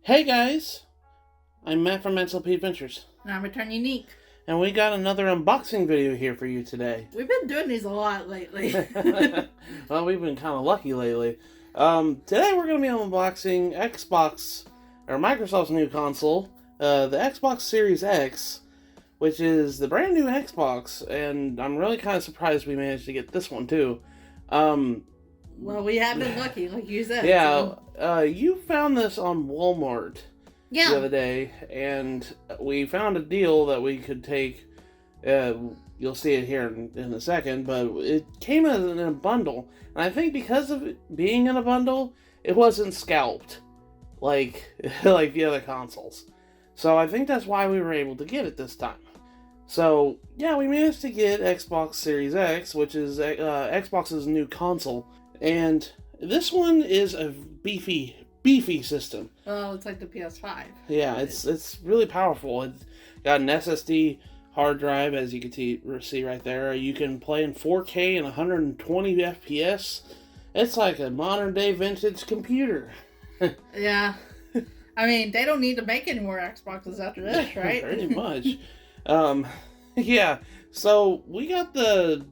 Hey guys, I'm Matt from MattsLPAdventures, And I'm Return Unique. and we got another unboxing video here for you today. We've been doing these a lot lately. Well, we've been kind of lucky lately. Today we're going to be unboxing Xbox, or Microsoft's new console, the Xbox Series X, which is the brand new Xbox, and I'm really kind of surprised we managed to get this one too. Well, we have been lucky, like you said. Yeah, you found this on Walmart the other Yeah. day, and we found a deal that we could take. You'll see it here in a second, but it came in a bundle, and I think because of it being in a bundle, it wasn't scalped like like the other consoles. So I think that's why we were able to get it this time. So yeah, we managed to get Xbox Series X, which is Xbox's new console, and this one is a beefy system. Well, it's like the PS5. Yeah, it's really powerful. It's got an SSD hard drive, as you can see right there. You can play in 4K and 120 FPS. It's like a modern day vintage computer. Yeah. I mean, they don't need to make any more Xboxes after this, right? Pretty much. Yeah. So we got the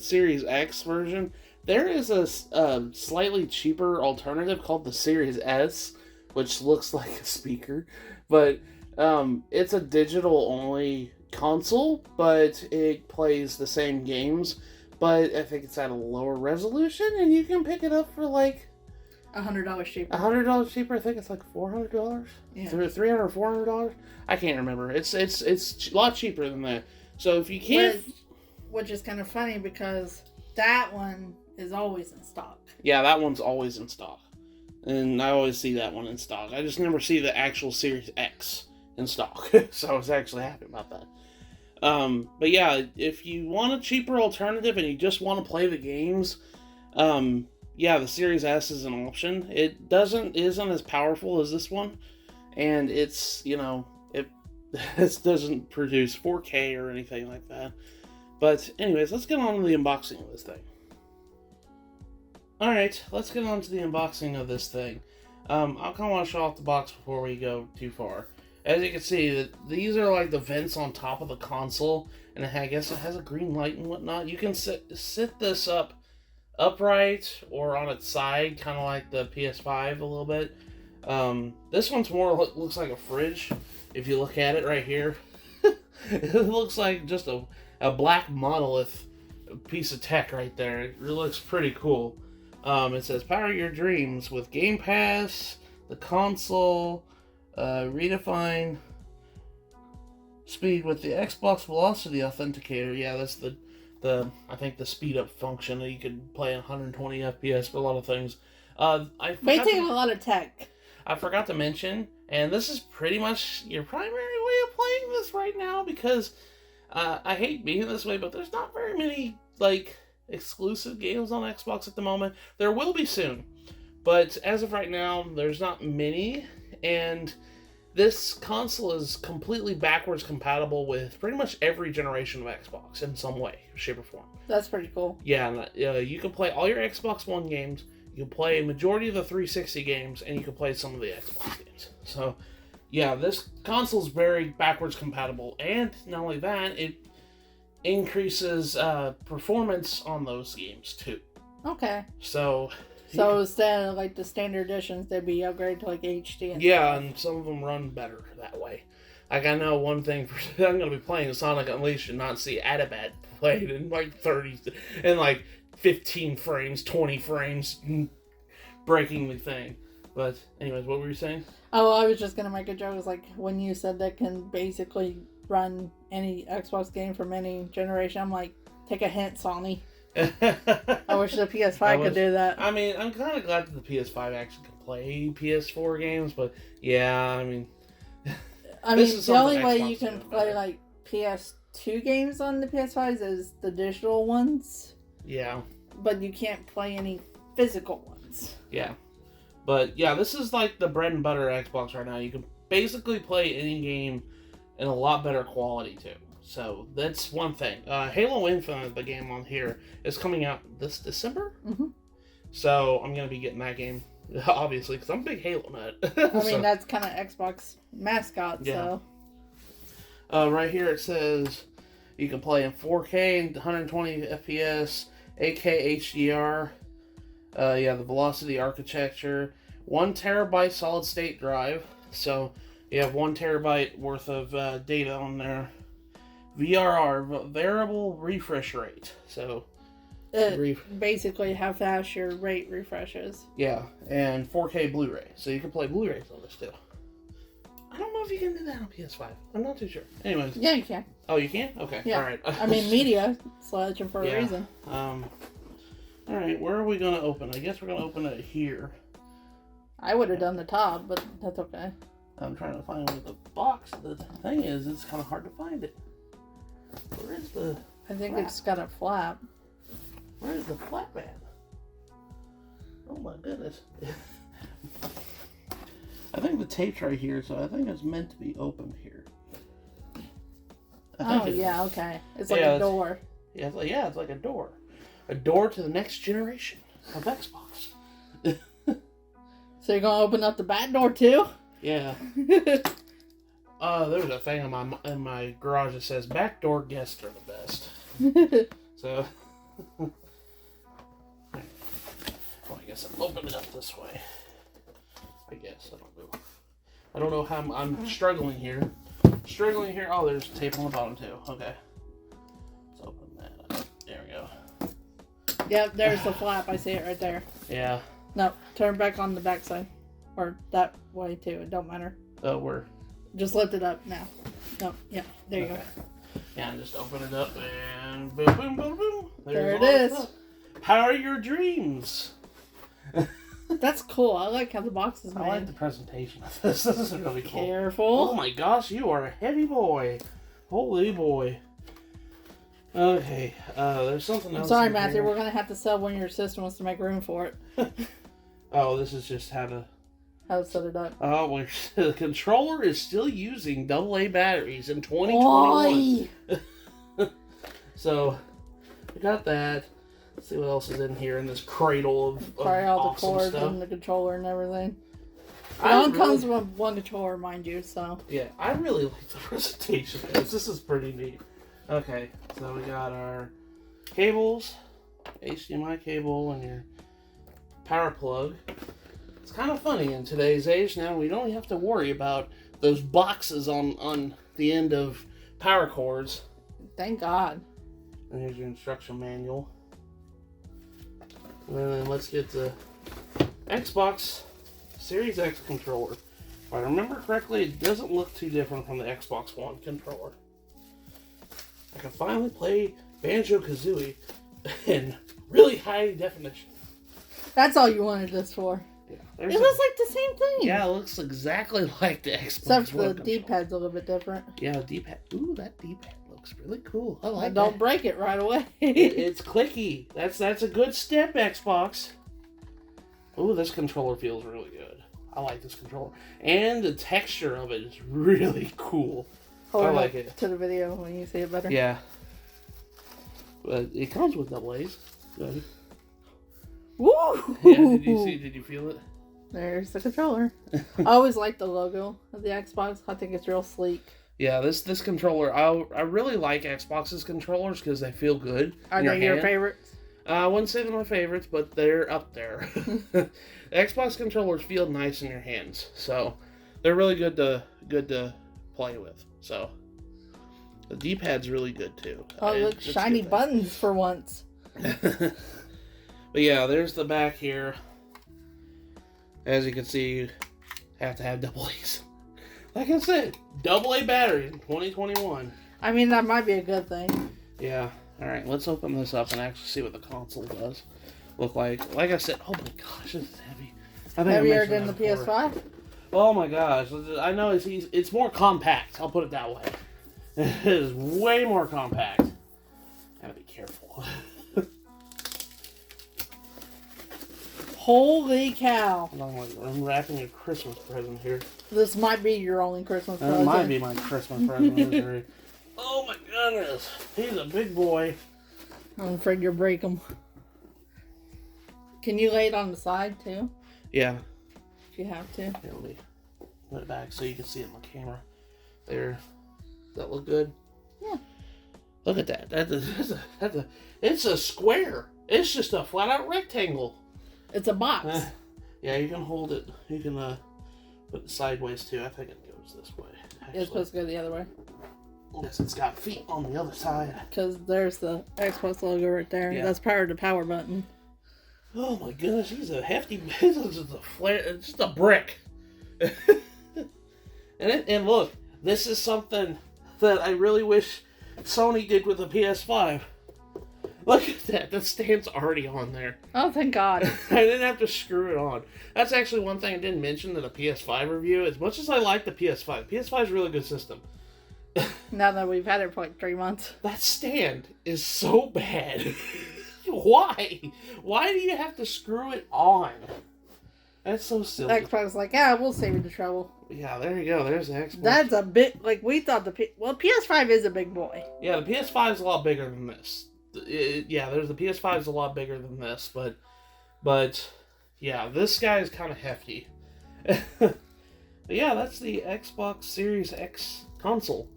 Series X version. There is a slightly cheaper alternative called the Series S, which looks like a speaker, but it's a digital only console, but it plays the same games, but I think it's at a lower resolution, and you can pick it up for like $100 cheaper. $100 cheaper. I think it's like $400, Yeah. $300, $400. I can't remember. It's a lot cheaper than that. So if you can't, Which is kind of funny because that one is always in stock. yeah, that one's always in stock, and I always see that one in stock. I just never see the actual Series X in stock, so I was actually happy about that. But yeah, if you want a cheaper alternative and you just want to play the games, yeah, the Series S is an option. It isn't as powerful as this one, and it's, it doesn't produce 4K or anything like that. But anyways, let's get on to the unboxing of this thing. Alright, let's get on to the unboxing of this thing. I'll kind of want to show off the box before we go too far. As you can see, these are like the vents on top of the console, and I guess it has a green light and whatnot. You can sit this up upright or on its side, kind of like the PS5 a little bit. This one's more looks like a fridge. If you look at it right here, it looks like just a black monolith piece of tech right there. It really looks pretty cool. It says power your dreams with Game Pass, the console, redefine speed with the Xbox Velocity Authenticator. Yeah, that's the I think the speed up function that you could play 120 FPS for a lot of things. They take a lot of tech. I forgot to mention, and this is pretty much your primary way of playing this right now, because I hate being this way, but there's not very many like exclusive games on Xbox at the moment. There will be soon, but as of right now, there's not many, and this console is completely backwards compatible with pretty much every generation of Xbox in some way, shape, or form. That's pretty cool. Yeah, you can play all your Xbox One games, you can play a majority of the 360 games, and you can play some of the Xbox games. So, yeah, this console's very backwards compatible, and not only that, it increases performance on those games too. Okay. So Instead of like the standard editions, they'd be upgraded to like HD. Yeah, and some of them run better that way. Like, I know one thing I'm going to be playing Sonic Unleashed and not see Adabat played in like 30 and like 15 frames, 20 frames, breaking the thing. But anyways, what were you saying? Oh, I was just gonna make a joke. It was like when you said that can basically run any Xbox game from any generation. I'm like, take a hint, Sony. I wish the PS5 could do that. I mean, I'm kind of glad that the PS5 actually can play PS4 games, but yeah, I mean, the only way you can play like PS2 games on the PS5 is the digital ones. Yeah. But you can't play any physical ones. Yeah. But yeah, this is like the bread and butter Xbox right now. You can basically play any game in a lot better quality too. So that's one thing. Halo Infinite, the game on here, is coming out this December. Mm-hmm. So I'm going to be getting that game Obviously, because I'm a big Halo nut. I mean, that's kind of Xbox mascot, yeah. so. Right here it says you can play in 4K and 120 FPS, 8K HDR. The velocity architecture, 1 terabyte solid state drive. So you have 1 terabyte worth of data on there. VRR, variable refresh rate. So basically how fast your rate refreshes. Yeah, and 4K Blu-ray. So you can play Blu-rays on this too. I don't know if you can do that on PS5. I'm not too sure. Anyways. Yeah, you can. Oh, you can? Okay. Yeah. All right. I mean, media selection for a reason. All right. Where are we going to open? I guess we're going to open it here. I would have done the top, but that's okay. I'm trying to find where the box. The thing is, it's kind of hard to find it. Where is the... I think flap? it's got a flap. Where is the flap at? Oh my goodness. I think the tape's right here, so I think it's meant to be opened here. Okay. It's like a door. Yeah, it's like a door. A door to the next generation of Xbox. So you're going to open up the back door too? Yeah. There's a thing in my garage that says backdoor guests are the best. So, well, I guess I'll open it up this way. I guess I don't know how I'm struggling here. Oh, there's tape on the bottom too. Okay. Let's open that up. There we go. Yep, there's the flap. I see it right there. Yeah. No, turn back on the back side. Or that way too. It don't matter. Oh, we're... Just lift it up now. No, yeah, there you go. Yeah, and just open it up and boom, boom, boom, boom. There it is. Power your dreams. That's cool. I like how the box is made. I like the presentation of this. This is really cool. Careful. Oh my gosh, you are a heavy boy. Holy boy. Okay, there's something else. Sorry, Matthew. We're going to have to sell one of your systems to make room for it. Oh, this is just how to set it up. Oh, the controller is still using AA batteries in 2021. So, we got that. Let's see what else is in here in this cradle of Probably all the awesome cords stuff. and the controller and everything. It only comes with one controller, mind you, so. Yeah, I really like the presentation of this. This is pretty neat. Okay, so we got our cables, HDMI cable, and your power plug. It's kind of funny in today's age now. We don't have to worry about those boxes on the end of power cords. Thank God. And here's your instruction manual. And then let's get the Xbox Series X controller. If I remember correctly, it doesn't look too different from the Xbox One controller. I can finally play Banjo-Kazooie in really high definition. That's all you wanted this for. Yeah, it looks like the same thing. Yeah, it looks exactly like the Xbox Except for One the D-pad's a little bit different. Yeah, the D-pad. Ooh, that D-pad looks really cool. I like Don't that. break it right away. It's clicky. That's a good step, Xbox. Ooh, this controller feels really good. I like this controller. And the texture of it is really cool. I like it. To the video when you see it better. Yeah. But it comes with AA's. Good. Woo! Yeah, did you feel it? There's the controller. I always like the logo of the Xbox. I think it's real sleek. Yeah, this controller, I really like Xbox's controllers because they feel good. Are they your favorites? I wouldn't say they're my favorites, but they're up there. The Xbox controllers feel nice in your hands, so they're really good to play with. So the D-pad's really good too. Oh, look, shiny buttons for once. But yeah, there's the back here. As you can see, you have to have AA's. Like I said, AA battery in 2021. I mean, that might be a good thing. Yeah. All right, let's open this up and actually see what the console does look like. Like I said, oh my gosh, this is heavy. Heavier than the PS5? Oh my gosh, I know it's more compact. I'll put it that way. It is way more compact. Gotta be careful. Holy cow. I'm wrapping a Christmas present here. This might be your only Christmas present. It might be my Christmas present. Oh my goodness. He's a big boy. I'm afraid you'll break him. Can you lay it on the side too? Yeah. If you have to. Here, let me put it back so you can see it on the camera. There. Does that look good? Yeah. Look at that. It's a square. It's just a flat out rectangle. It's a box. Yeah, you can hold it. You can put it sideways too. I think it goes this way. Actually. It's supposed to go the other way. Yes, it's got feet on the other side. Because there's the Xbox logo right there. Yeah. That's powered to power button. Oh my goodness, he's a hefty. This is a flare. It's just a brick. and look, this is something that I really wish Sony did with the PS5. Look at that. The stand's already on there. Oh, thank God. I didn't have to screw it on. That's actually one thing I didn't mention in the PS5 review. As much as I like the PS5, PS5 is a really good system. Now that we've had it for like 3 months. That stand is so bad. Why? Why do you have to screw it on? That's so silly. Xbox was like, yeah, we'll save you the trouble. Yeah, there you go. There's the Xbox. That's a bit, like, we thought PS5 is a big boy. Yeah, the PS5 is a lot bigger than this. There's the PS5 is a lot bigger than this, but yeah, this guy is kind of hefty. But yeah, that's the Xbox Series X console.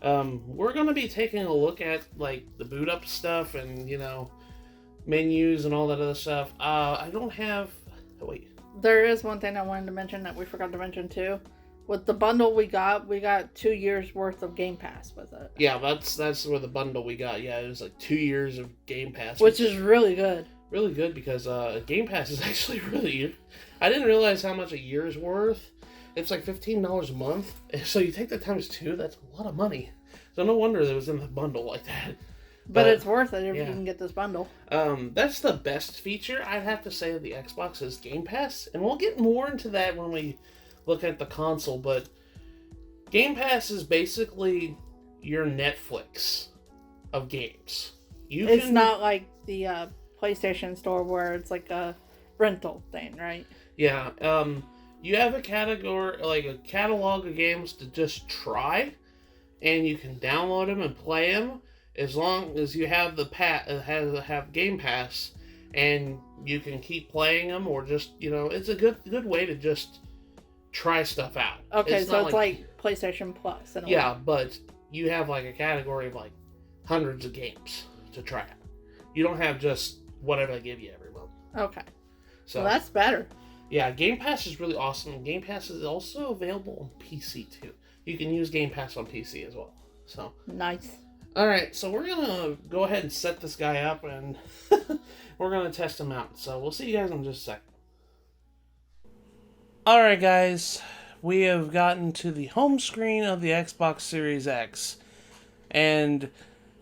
We're going to be taking a look at, like, the boot up stuff and, menus and all that other stuff. I don't have... Oh, wait. There is one thing I wanted to mention that we forgot to mention, too. With the bundle we got 2 years worth of Game Pass with it. Yeah, that's where the bundle we got. Yeah, it was like 2 years of Game Pass. Which is really good. Really good because Game Pass is actually really... I didn't realize how much a year's worth. It's like $15 a month. So you take that times 2, that's a lot of money. So no wonder it was in the bundle like that. But it's worth it if you can get this bundle. That's the best feature, I'd have to say, of the Xbox is Game Pass. And we'll get more into that when we look at the console. But Game Pass is basically your Netflix of games. It's not like the PlayStation Store where it's like a rental thing, right? Yeah. You have a category, like a catalog of games to just try, and you can download them and play them as long as you have have Game Pass, and you can keep playing them, or just it's a good way to just try stuff out. Okay, so it's like PlayStation Plus. Yeah, but you have like a category of like hundreds of games to try out. You don't have just whatever they give you every month. Okay, so that's better. Yeah, Game Pass is really awesome. Game Pass is also available on PC too. You can use Game Pass on PC as well. So nice. All right, so we're gonna go ahead and set this guy up, and we're gonna test him out. So we'll see you guys in just a second. All right, guys, we have gotten to the home screen of the Xbox Series X, and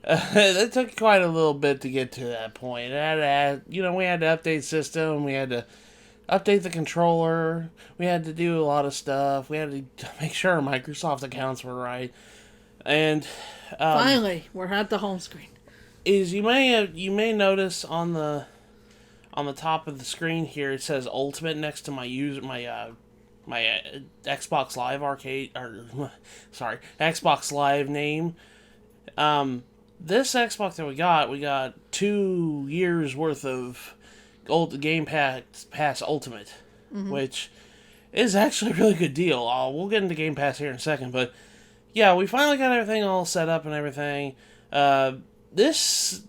it took quite a little bit to get to that point. We had to update system. We had to update the controller. We had to do a lot of stuff. We had to make sure our Microsoft accounts were right. And finally, we're at the home screen. You may notice on the top of the screen here it says Ultimate next to my Xbox Live Xbox Live name. This Xbox that we got 2 years worth of Game Pass Ultimate, which is actually a really good deal. We'll get into Game Pass here in a second, but yeah, we finally got everything all set up and everything. This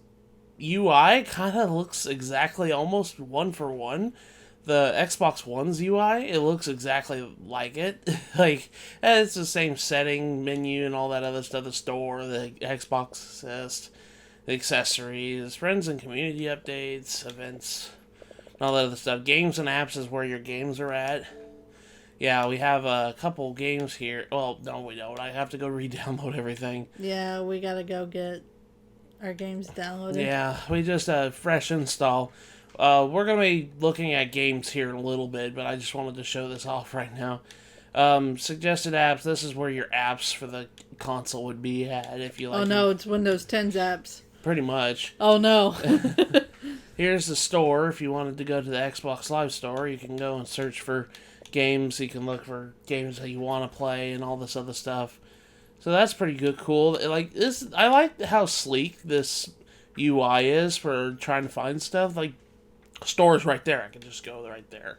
UI kind of looks exactly almost one for one the Xbox One's UI. It looks exactly like it. Like, it's the same setting, menu, and all that other stuff. The store, the Xbox Assist, the accessories, friends and community updates, events, and all that other stuff. Games and apps is where your games are at. Yeah, we have a couple games here. Well, no, we don't. I have to go re-download everything. Yeah, we gotta go get our games downloaded. Yeah, we just fresh install. We're going to be looking at games here in a little bit, but I just wanted to show this off right now. Suggested apps. This is where your apps for the console would be at if you like. Oh no, it's Windows 10's apps. Pretty much. Oh no. Here's the store. If you wanted to go to the Xbox Live store, you can go and search for games. You can look for games that you want to play and all this other stuff. So that's pretty good, cool. Like this, I like how sleek this UI is for trying to find stuff. Like, store's right there. I can just go right there.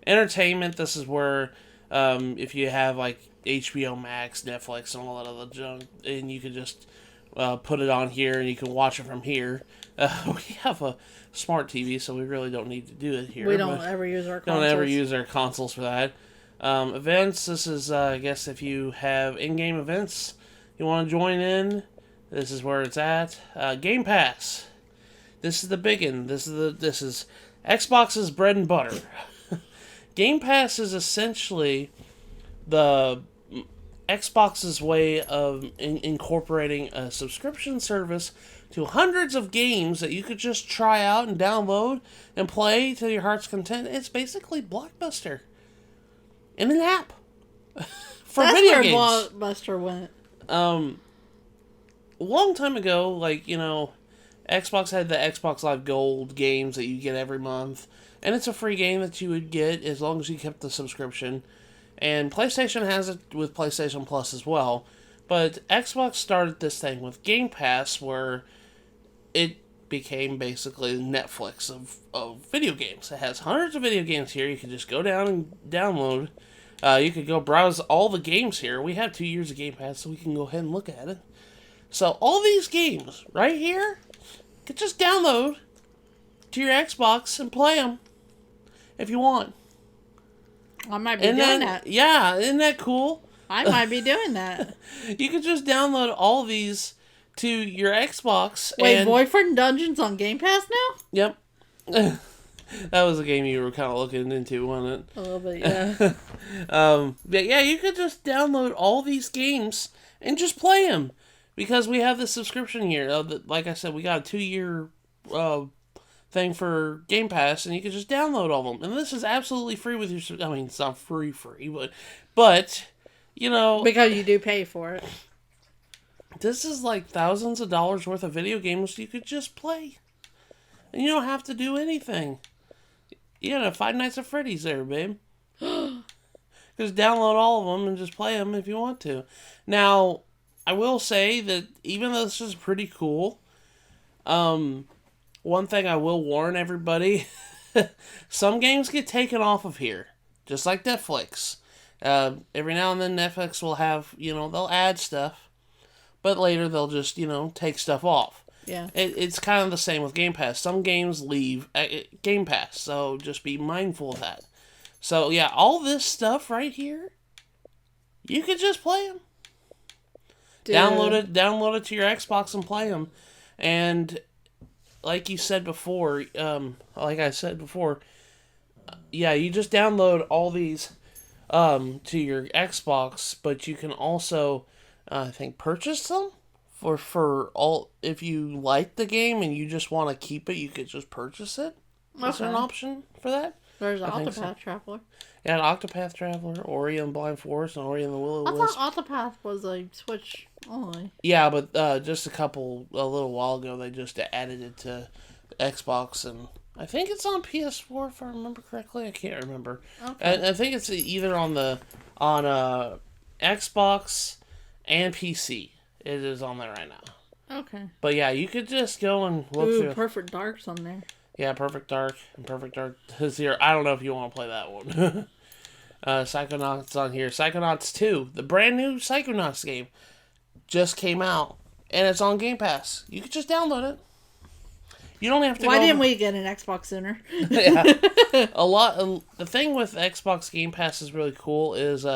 Entertainment, this is where if you have like HBO Max, Netflix, and all that other junk, and you can just put it on here and you can watch it from here. We have a smart TV, so we really don't need to do it here. We don't ever use our consoles. Don't ever use our consoles for that. Events, this is, I guess, if you have in-game events you want to join in, this is where it's at. Game Pass. This is the biggin. This is Xbox's bread and butter. Game Pass is essentially the Xbox's way of incorporating a subscription service to hundreds of games that you could just try out and download and play to your heart's content. It's basically Blockbuster in an app for video games. That's where Blockbuster went. A long time ago, like, you know, Xbox had the Xbox Live Gold games that you get every month, and it's a free game that you would get as long as you kept the subscription. And PlayStation has it with PlayStation Plus as well. But Xbox started this thing with Game Pass, where it became basically Netflix of video games. It has hundreds of video games here. You can just go down and download. You could go browse all the games here. We have 2 years of Game Pass, so we can go ahead and look at it. So all these games right here, you could just download to your Xbox and play them if you want. I might be doing that. Yeah, isn't that cool? I might be doing that. You can just download all these to your Xbox. Wait, Boyfriend Dungeons on Game Pass now? Yep. That was a game you were kind of looking into, wasn't it? A little bit, yeah. But yeah, you could just download all these games and just play them. Because we have the subscription here. Like I said, we got a 2-year thing for Game Pass, and you can just download all of them. And this is absolutely free with your... I mean, it's not free, but, you know... Because you do pay for it. This is like thousands of dollars worth of video games you could just play. And you don't have to do anything. You got a Five Nights at Freddy's there, babe. Just download all of them and just play them if you want to. Now, I will say that even though this is pretty cool, one thing I will warn everybody, some games get taken off of here. Just like Netflix. Every now and then Netflix will have, they'll add stuff. But later they'll just, take stuff off. Yeah. It's kind of the same with Game Pass. Some games leave Game Pass, so just be mindful of that. So, yeah, all this stuff right here, you could just play them. Download it to your Xbox and play them. And like I said before, yeah, you just download all these to your Xbox, but you can also, I think, purchase them for all. If you like the game and you just want to keep it, you could just purchase it. Okay. Is there an option for that? There's Octopath Traveler. Yeah, an Octopath Traveler, Ori and Blind Forest, and Ori and the Will of the Wisp. I thought Octopath was a Switch only. Yeah, but just a little while ago, they just added it to Xbox, and I think it's on PS4 if I remember correctly. I can't remember. Okay. I think it's either on Xbox and PC. It is on there right now. Okay. But yeah, you could just go and look through. Perfect Dark's on there. Yeah, Perfect Dark and Perfect Dark is here. I don't know if you want to play that one. Psychonauts on here. Psychonauts 2, the brand new Psychonauts game, just came out, and it's on Game Pass. You could just download it. You don't have to. Why didn't we get an Xbox sooner? Yeah, the thing with Xbox Game Pass is really cool is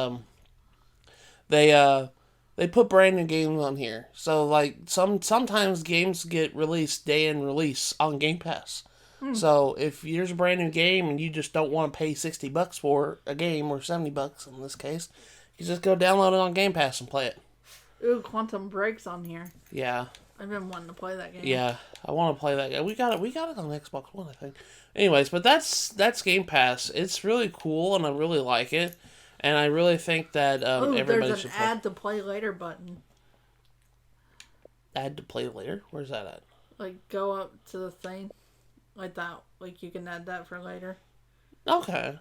they put brand new games on here. So like sometimes games get released day in release on Game Pass. So if there's a brand new game and you just don't want to pay $60 for a game, or $70 in this case, you just go download it on Game Pass and play it. Ooh, Quantum Break's on here. Yeah. I've been wanting to play that game. Yeah, I want to play that game. We got it on Xbox One, I think. Anyways, but that's Game Pass. It's really cool, and I really like it. And I really think that everybody should play. There's an add to play later button. Add to play later? Where's that at? Like, go up to the thing. Like that. Like, you can add that for later. Okay.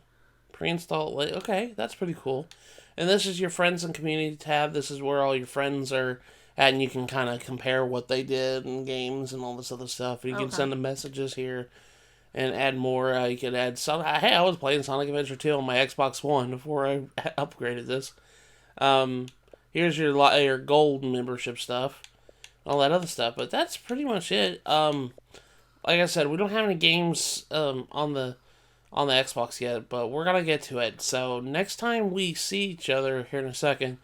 Pre-install it later. Okay, that's pretty cool. And this is your friends and community tab. This is where all your friends are at, and you can kind of compare what they did in games and all this other stuff. And you can send them messages here. and add more. You could add some. Hey, I was playing Sonic Adventure 2 on my Xbox One before I upgraded this. Here's your gold membership stuff, all that other stuff. But that's pretty much it. Like I said, we don't have any games on the Xbox yet, but we're gonna get to it. So next time we see each other here in a second,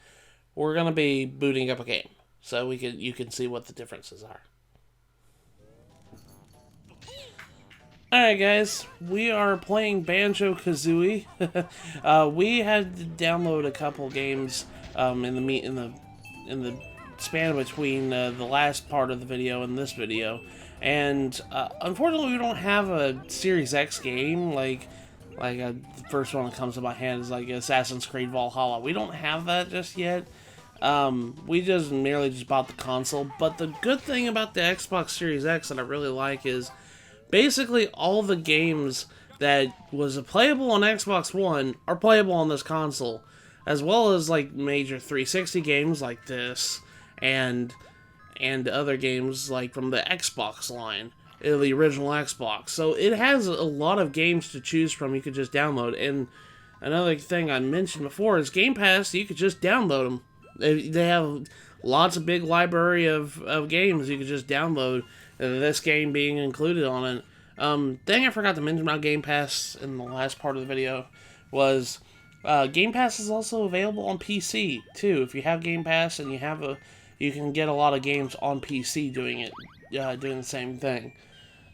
we're gonna be booting up a game, so you can see what the differences are. Alright guys, we are playing Banjo-Kazooie. We had to download a couple games in the span between the last part of the video and this video. And unfortunately we don't have a Series X game, the first one that comes to my hand is like Assassin's Creed Valhalla. We don't have that just yet. We merely just bought the console, but the good thing about the Xbox Series X that I really like is basically all the games that was playable on Xbox One are playable on this console, as well as like major 360 games like this and other games like from the Xbox line, the original Xbox. So it has a lot of games to choose from. You could just download. And another thing I mentioned before is Game Pass. You could just download them. They have lots of big library of games you could just download, this game being included on it. Thing I forgot to mention about Game Pass in the last part of the video was Game Pass is also available on PC too. If you have Game Pass and you can get a lot of games on PC doing the same thing.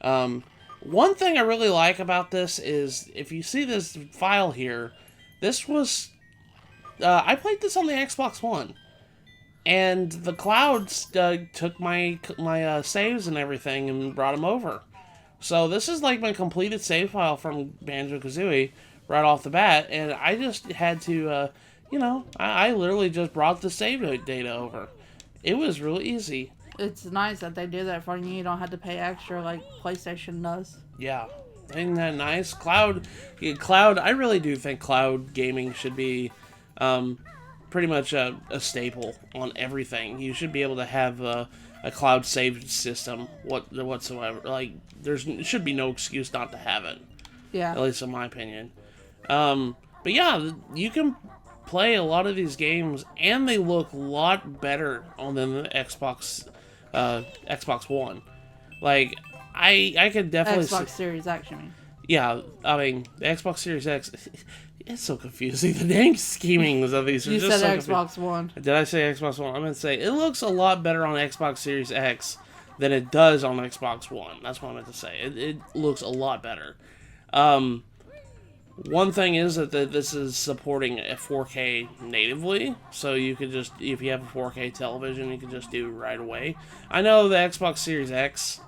One thing I really like about this is if you see this file here, this was I played this on the Xbox One, and the clouds took my saves and everything and brought them over. So this is like my completed save file from Banjo-Kazooie right off the bat, and I just had to, I literally just brought the save data over. It was really easy. It's nice that they do that for you. You don't have to pay extra like PlayStation does. Yeah. Isn't that nice? Cloud, I really do think cloud gaming should be pretty much a staple on everything. You should be able to have a cloud save system whatsoever. Like, there should be no excuse not to have it. Yeah. At least in my opinion. But yeah, you can play a lot of these games, and they look a lot better on the Xbox One. Like, I could definitely Xbox Series X, you mean? Yeah, I mean, the Xbox Series X, it's so confusing. The name schemings of these are just so confusing. You said Xbox One. Did I say Xbox One? I'm going to say it looks a lot better on Xbox Series X than it does on Xbox One. That's what I meant to say. It looks a lot better. One thing is that this is supporting a 4K natively, so you could just, if you have a 4K television, you can just do it right away. I know the Xbox Series X,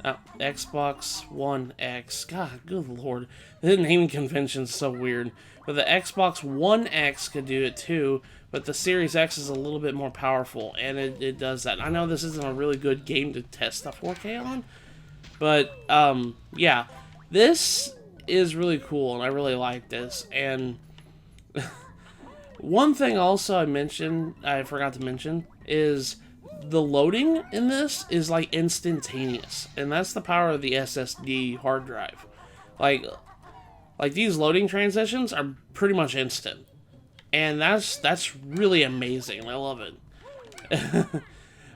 Xbox One X, God, good lord, the naming convention's so weird, but the Xbox One X could do it too, but the Series X is a little bit more powerful, and it does that. I know this isn't a really good game to test the 4K on, but, yeah, this is really cool, and I really like this. And one thing also I forgot to mention is the loading in this is like instantaneous, and that's the power of the SSD hard drive. Like these loading transitions are pretty much instant, and that's really amazing. I love it.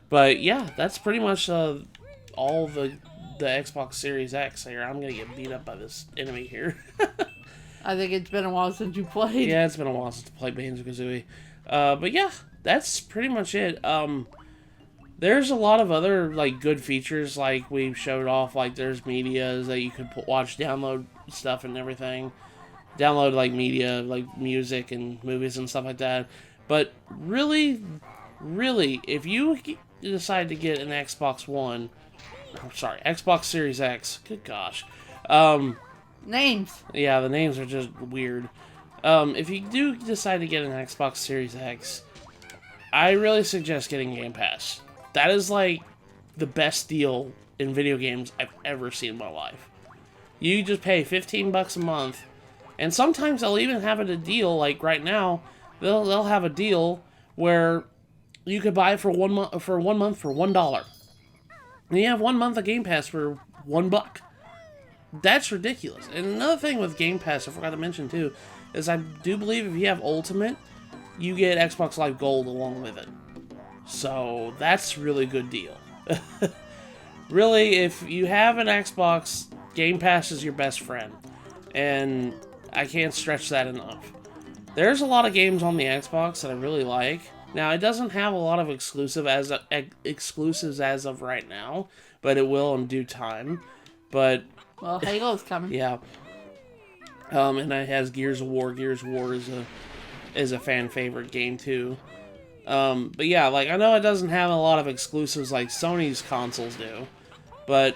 But yeah, that's pretty much all the Xbox Series X here. I'm gonna get beat up by this enemy here. I think it's been a while since you played. Yeah, it's been a while since I played Banjo-Kazooie. But yeah, that's pretty much it. There's a lot of other like good features, like we showed off. Like there's medias that you could watch, download stuff and everything. Download like media, like music and movies and stuff like that. But really, if you decide to get an Xbox One, Xbox Series X. Good gosh. Names. Yeah, the names are just weird. If you do decide to get an Xbox Series X, I really suggest getting Game Pass. That is like the best deal in video games I've ever seen in my life. You just pay $15 a month, and sometimes they'll even have it a deal. Like right now, they'll have a deal where you could buy it for 1 month for $1. And you have 1 month of Game Pass for $1. That's ridiculous. And another thing with Game Pass, I forgot to mention too, is I do believe if you have Ultimate, you get Xbox Live Gold along with it. So that's really good deal. Really, if you have an Xbox, Game Pass is your best friend. And I can't stretch that enough. There's a lot of games on the Xbox that I really like. Now, it doesn't have a lot of exclusives as of right now, but it will in due time. But well, Halo's coming. Yeah. And it has Gears of War. Gears of War is a fan favorite game too. But yeah, like, I know it doesn't have a lot of exclusives like Sony's consoles do, but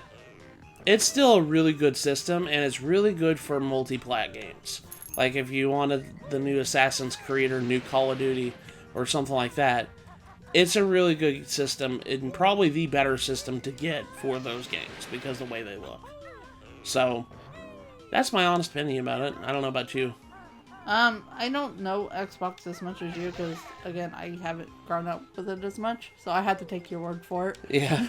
it's still a really good system, and it's really good for multi-plat games. Like, if you wanted the new Assassin's Creed or new Call of Duty or something like that, it's a really good system, and probably the better system to get for those games, because of the way they look. So, that's my honest opinion about it. I don't know about you. I don't know Xbox as much as you, because, again, I haven't grown up with it as much, so I had to take your word for it. Yeah.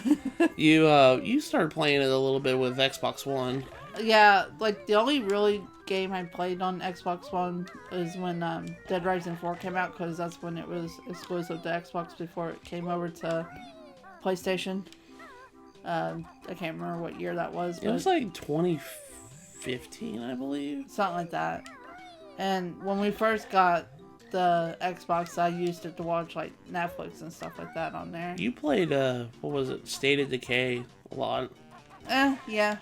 You started playing it a little bit with Xbox One. Yeah, like, the only really game I played on Xbox One is when Dead Rising 4 came out, because that's when it was exclusive to Xbox before it came over to PlayStation. I can't remember what year that was. It was like 2015, I believe. Something like that. And when we first got the Xbox, I used it to watch like Netflix and stuff like that on there. You played, what was it, State of Decay a lot. Yeah.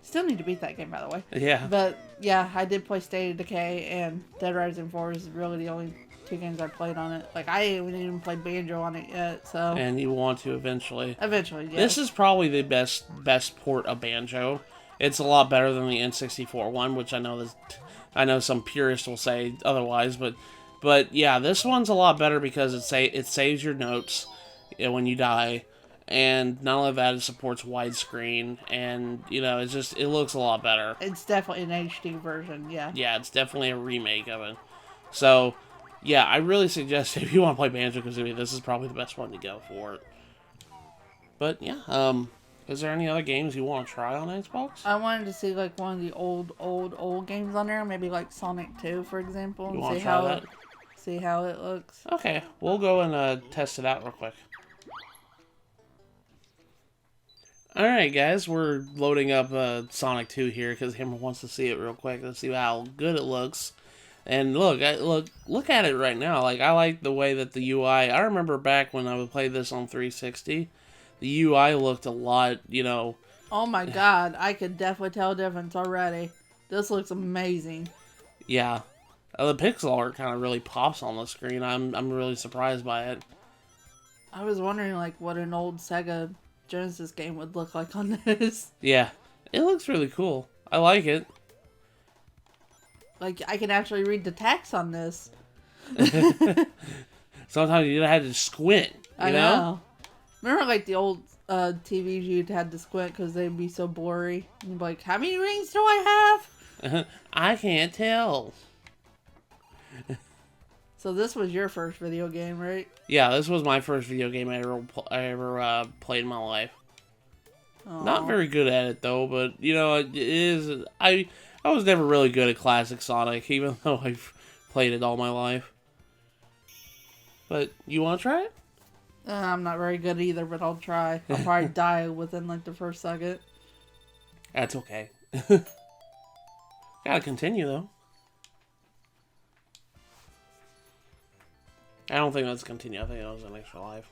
Still need to beat that game, by the way. Yeah. But, yeah, I did play State of Decay, and Dead Rising 4 is really the only two games I played on it. Like, I haven't even played Banjo on it yet, so... And you want to eventually. Eventually, yeah. This is probably the best port of Banjo. It's a lot better than the N64 one, which I know some purists will say otherwise, but yeah, this one's a lot better because it saves your notes when you die, and not only that, it supports widescreen, and it looks a lot better. It's definitely an HD version, yeah. Yeah, it's definitely a remake of it. So, yeah, I really suggest if you want to play Banjo-Kazooie, this is probably the best one to go for it. But yeah, is there any other games you want to try on Xbox? I wanted to see like one of the old games on there, maybe like Sonic 2, for example, and see how it looks. Okay, we'll go and test it out real quick. Alright guys, we're loading up Sonic 2 here because Hammer wants to see it real quick. Let's see how good it looks. And look at it right now. Like, I like the way that the UI, I remember back when I would play this on 360, the UI looked a lot, Oh my god, I could definitely tell a difference already. This looks amazing. Yeah. The pixel art kind of really pops on the screen. I'm really surprised by it. I was wondering like what an old Sega Genesis game would look like on this. Yeah. It looks really cool. I like it. Like, I can actually read the text on this. Sometimes you had to squint, I know. Remember, like, the old TVs you'd had to squint because they'd be so blurry? And you'd be like, how many rings do I have? I can't tell. So this was your first video game, right? Yeah, this was my first video game I ever played in my life. Aww. Not very good at it, though, but, it is... I was never really good at classic Sonic, even though I've played it all my life. But, you want to try it? I'm not very good either, but I'll try. I'll probably die within, like, the first second. That's okay. Gotta continue, though. I don't think that's continue. I think that was an extra life.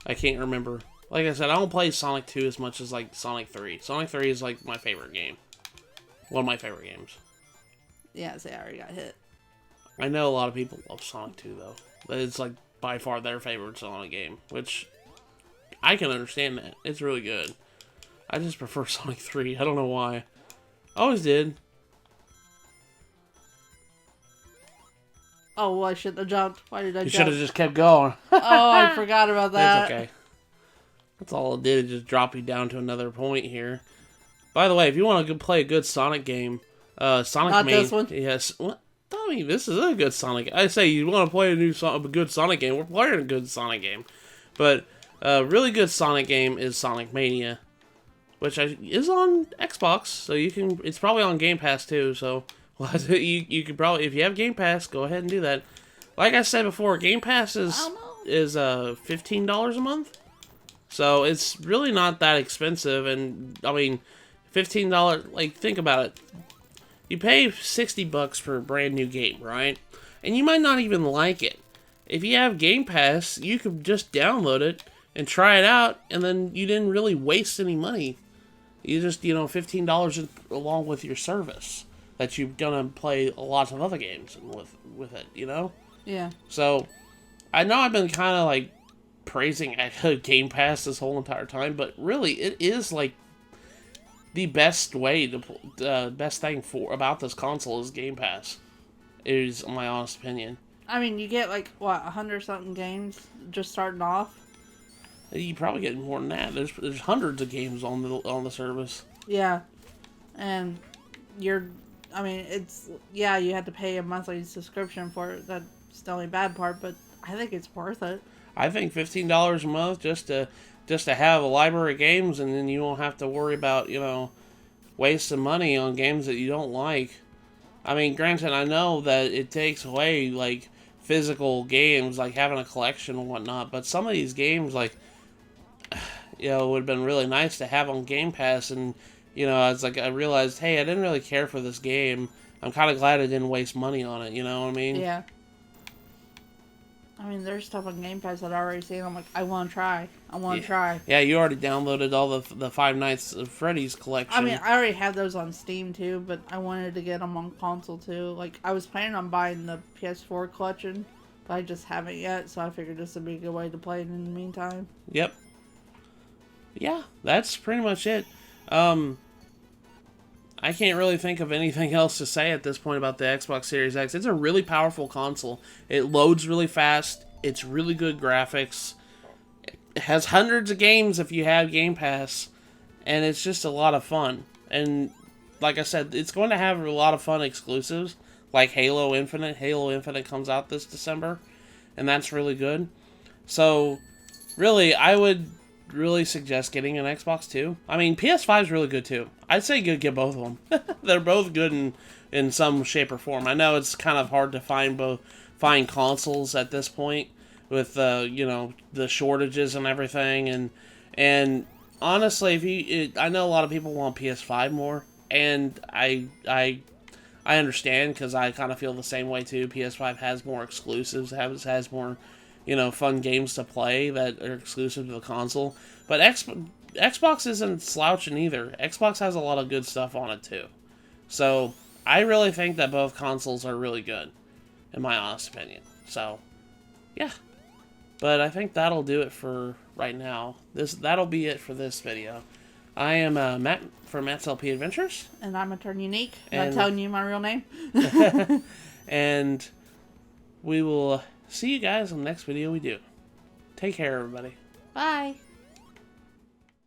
I can't remember. Like I said, I don't play Sonic 2 as much as, like, Sonic 3. Sonic 3 is, like, my favorite game. One of my favorite games. Yeah, see, I already got hit. I know a lot of people love Sonic 2, though. But it's, like, by far their favorite Sonic game. Which, I can understand that. It's really good. I just prefer Sonic 3. I don't know why. Always did. Oh, well, I shouldn't have jumped. Why did I jump? You should have just kept going. Oh, I forgot about that. That's okay. That's all it did, is just drop you down to another point here. By the way, if you want to play a good Sonic game, Sonic Not this one? Yes. What? Tommy, this is a good Sonic. I say you want to play a good Sonic game, we're playing a good Sonic game. But a really good Sonic game is Sonic Mania. which is on Xbox, so you can. It's probably on Game Pass too. So you could probably, if you have Game Pass, go ahead and do that. Like I said before, Game Pass is $15 a month, so it's really not that expensive. And I mean, $15. Like, think about it. You pay $60 for a brand new game, right? And you might not even like it. If you have Game Pass, you could just download it and try it out, and then you didn't really waste any money. You just, $15 along with your service that you're gonna play lots of other games with it, Yeah. So, I know I've been kind of like praising Game Pass this whole entire time, but really, it is like the best way best thing about this console is Game Pass. Is my honest opinion. I mean, you get like 100-something games just starting off. You probably get more than that. There's hundreds of games on the service. Yeah, and you have to pay a monthly subscription for it. That's the only bad part, but I think it's worth it. I think $15 a month just to have a library of games, and then you won't have to worry about wasting money on games that you don't like. I mean, granted, I know that it takes away like physical games, like having a collection and whatnot, but some of these games, like, it would have been really nice to have on Game Pass. And it's like I realized, hey, I didn't really care for this game. I'm kind of glad I didn't waste money on it. You know what I mean? Yeah. I mean, there's stuff on Game Pass that I already seen. I'm like, I want to try. Yeah, you already downloaded all the Five Nights at Freddy's collection. I mean, I already have those on Steam too, but I wanted to get them on console too. Like, I was planning on buying the PS4 collection, but I just haven't yet. So I figured this would be a good way to play it in the meantime. Yep. Yeah, that's pretty much it. I can't really think of anything else to say at this point about the Xbox Series X. It's a really powerful console. It loads really fast. It's really good graphics. It has hundreds of games if you have Game Pass. And it's just a lot of fun. And like I said, it's going to have a lot of fun exclusives. Like Halo Infinite. Halo Infinite comes out this December. And that's really good. So, really, I would really suggest getting an Xbox too. I mean, PS5 is really good too. I'd say get both of them. They're both good in some shape or form. I know it's kind of hard to find consoles at this point with the shortages and everything. And honestly, I know a lot of people want PS5 more, and I understand, because I kind of feel the same way too. PS5 has more exclusives, has more fun games to play that are exclusive to the console. But Xbox isn't slouching either. Xbox has a lot of good stuff on it too. So I really think that both consoles are really good, in my honest opinion. So, yeah. But I think that'll do it for right now. That'll be it for this video. I am Matt from MattsLPAdventures. And I'm a Turn Unique. Not telling you my real name. And we will see you guys in the next video we do. Take care, everybody. Bye.